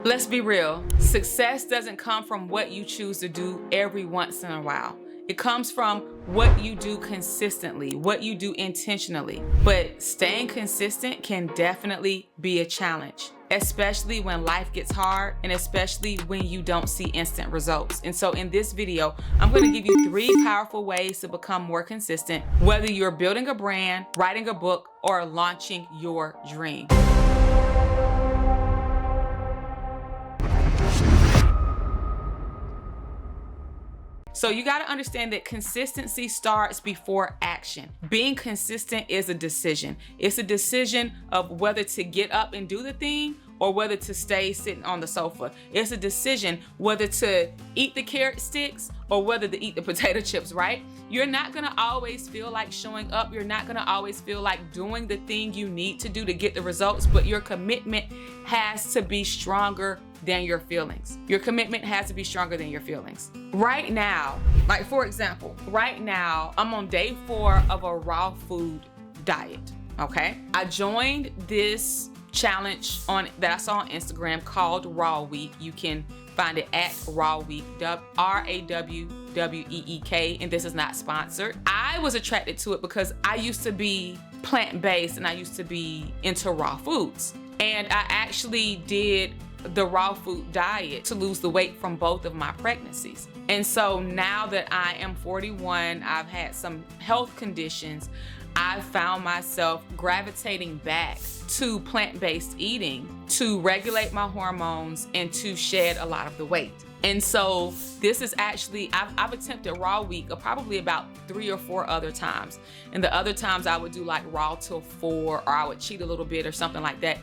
Let's be real. Success doesn't come from what you choose to do every once in a while. It comes from what you do consistently, what you do intentionally. But staying consistent can definitely be a challenge, especially when life gets hard and especially when you don't see instant results. And so in this video, I'm going to give you 3 powerful ways to become more consistent, whether you're building a brand, writing a book, or launching your dream. So you got to understand that consistency starts before action. Being consistent is a decision. It's a decision of whether to get up and do the thing or whether to stay sitting on the sofa. It's a decision whether to eat the carrot sticks or whether to eat the potato chips, right? You're not gonna always feel like showing up. You're not gonna always feel like doing the thing you need to do to get the results, but your commitment has to be stronger than your feelings. Your commitment has to be stronger than your feelings. Right now, like for example, right now, I'm on day 4 of a raw food diet, okay? I joined this challenge that I saw on Instagram called Raw Week. You can find it at Raw Week, RAWWEEK, and this is not sponsored. I was attracted to it because I used to be plant-based and I used to be into raw foods. And I actually did the raw food diet to lose the weight from both of my pregnancies. And so now that I am 41, I've had some health conditions, I found myself gravitating back to plant-based eating to regulate my hormones and to shed a lot of the weight. And so this is actually, I've attempted Raw Week probably about 3 or 4 other times. And the other times I would do like raw till 4, or I would cheat a little bit or something like that.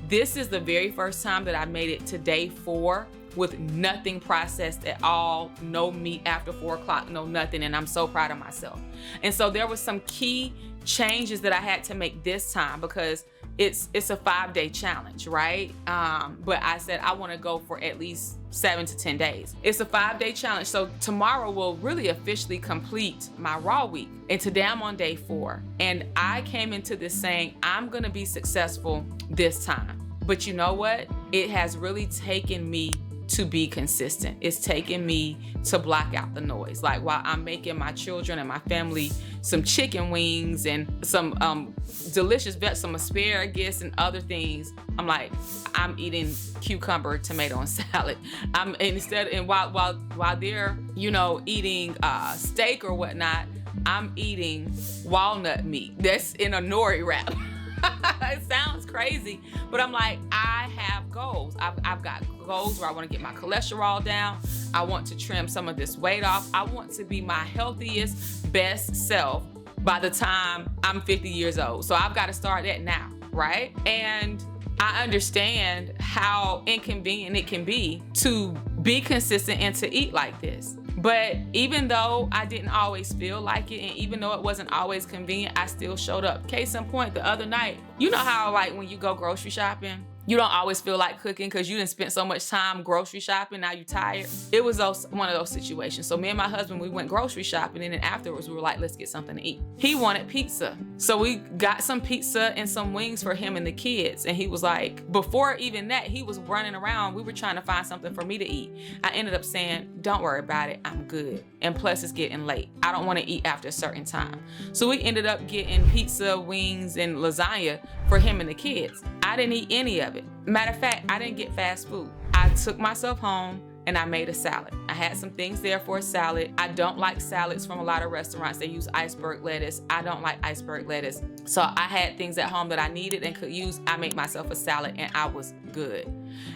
This is the very first time that I made it to day 4 with nothing processed at all, no meat after 4 o'clock, no nothing, and I'm so proud of myself. And so there was some key changes that I had to make this time because it's a 5-day challenge, right? But I said I want to go for at least 7 to 10 days. It's a 5-day challenge, so tomorrow will really officially complete my Raw Week. And today I'm on day 4, and I came into this saying I'm gonna be successful this time. But you know what? It has really taken me to be consistent. It's taken me to block out the noise. Like while I'm making my children and my family some chicken wings and some delicious some asparagus and other things, I'm eating cucumber, tomato, and salad. While they're, eating steak or whatnot, I'm eating walnut meat that's in a nori wrap. It sounds crazy, but I'm like, I have goals. I've got goals where I want to get my cholesterol down. I want to trim some of this weight off. I want to be my healthiest, best self by the time I'm 50 years old. So I've got to start that now, right? And I understand how inconvenient it can be to be consistent and to eat like this. But even though I didn't always feel like it, and even though it wasn't always convenient, I still showed up. Case in point, the other night, you know how like when you go grocery shopping, you don't always feel like cooking because you done spent so much time grocery shopping, now you're tired. It was one of those situations. So me and my husband, we went grocery shopping, and then afterwards we were like, let's get something to eat. He wanted pizza. So we got some pizza and some wings for him and the kids. And he was like, before even that, he was running around. We were trying to find something for me to eat. I ended up saying, don't worry about it, I'm good. And plus it's getting late. I don't want to eat after a certain time. So we ended up getting pizza, wings, and lasagna for him and the kids. I didn't eat any of it. Matter of fact, I didn't get fast food. I took myself home and I made a salad. I had some things there for a salad. I don't like salads from a lot of restaurants. They use iceberg lettuce. I don't like iceberg lettuce. So I had things at home that I needed and could use. I made myself a salad and I was good.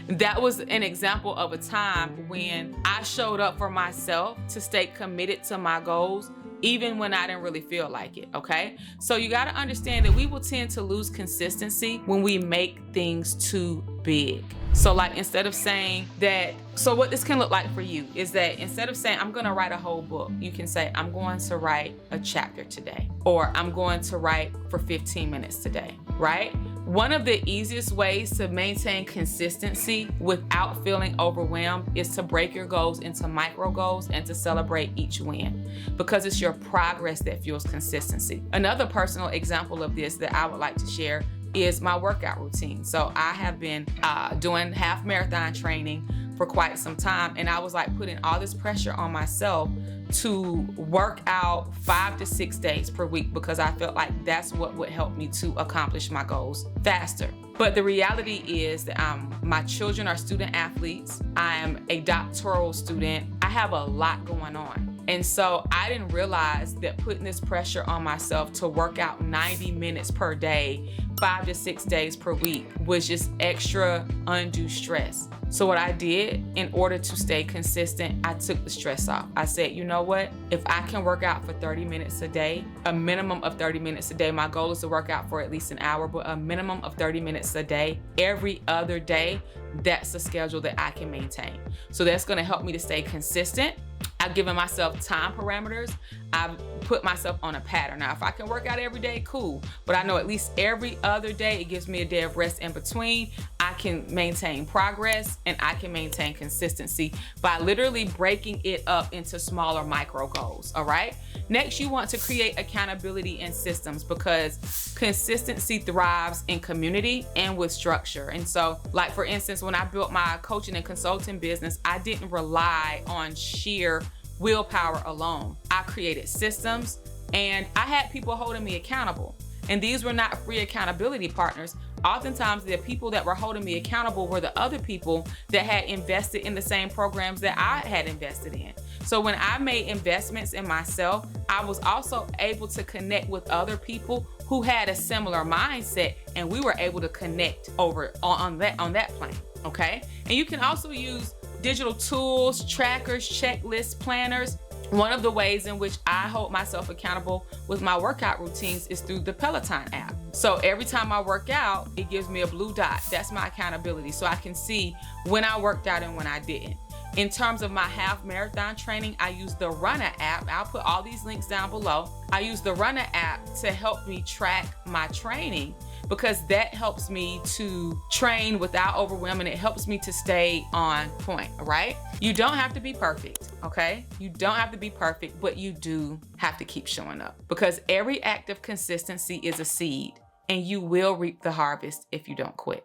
That was an example of a time when I showed up for myself to stay committed to my goals, even when I didn't really feel like it, okay? So you gotta understand that we will tend to lose consistency when we make things too big. So like instead of saying that, so what this can look like for you is that instead of saying, I'm gonna write a whole book, you can say, I'm going to write a chapter today, or I'm going to write for 15 minutes today, right? One of the easiest ways to maintain consistency without feeling overwhelmed is to break your goals into micro goals and to celebrate each win, because it's your progress that fuels consistency. Another personal example of this that I would like to share is my workout routine. So I have been doing half marathon training for quite some time, and I was like putting all this pressure on myself to work out 5 to 6 days per week because I felt like that's what would help me to accomplish my goals faster. But the reality is that my children are student athletes. I am a doctoral student. I have a lot going on. And so I didn't realize that putting this pressure on myself to work out 90 minutes per day, 5 to 6 days per week was just extra undue stress. So what I did in order to stay consistent, I took the stress off. I said, you know what? If I can work out for 30 minutes a day, a minimum of 30 minutes a day, my goal is to work out for at least an hour, but a minimum of 30 minutes a day, every other day, that's a schedule that I can maintain. So that's gonna help me to stay consistent. I've given myself time parameters. I've put myself on a pattern. Now, if I can work out every day, cool. But I know at least every other day, it gives me a day of rest in between. I can maintain progress and I can maintain consistency by literally breaking it up into smaller micro goals, all right? Next, you want to create accountability and systems because consistency thrives in community and with structure. And so, like for instance, when I built my coaching and consulting business, I didn't rely on sheer willpower alone. I created systems and I had people holding me accountable. And these were not free accountability partners. Oftentimes the people that were holding me accountable were the other people that had invested in the same programs that I had invested in. So when I made investments in myself, I was also able to connect with other people who had a similar mindset, and we were able to connect over on that plane, okay? And you can also use digital tools, trackers, checklists, planners. One of the ways in which I hold myself accountable with my workout routines is through the Peloton app. So every time I work out, it gives me a blue dot. That's my accountability. So I can see when I worked out and when I didn't. In terms of my half marathon training, I use the Runner app. I'll put all these links down below. I use the Runner app to help me track my training because that helps me to train without overwhelming. It helps me to stay on point, all right? You don't have to be perfect, okay? You don't have to be perfect, but you do have to keep showing up because every act of consistency is a seed and you will reap the harvest if you don't quit.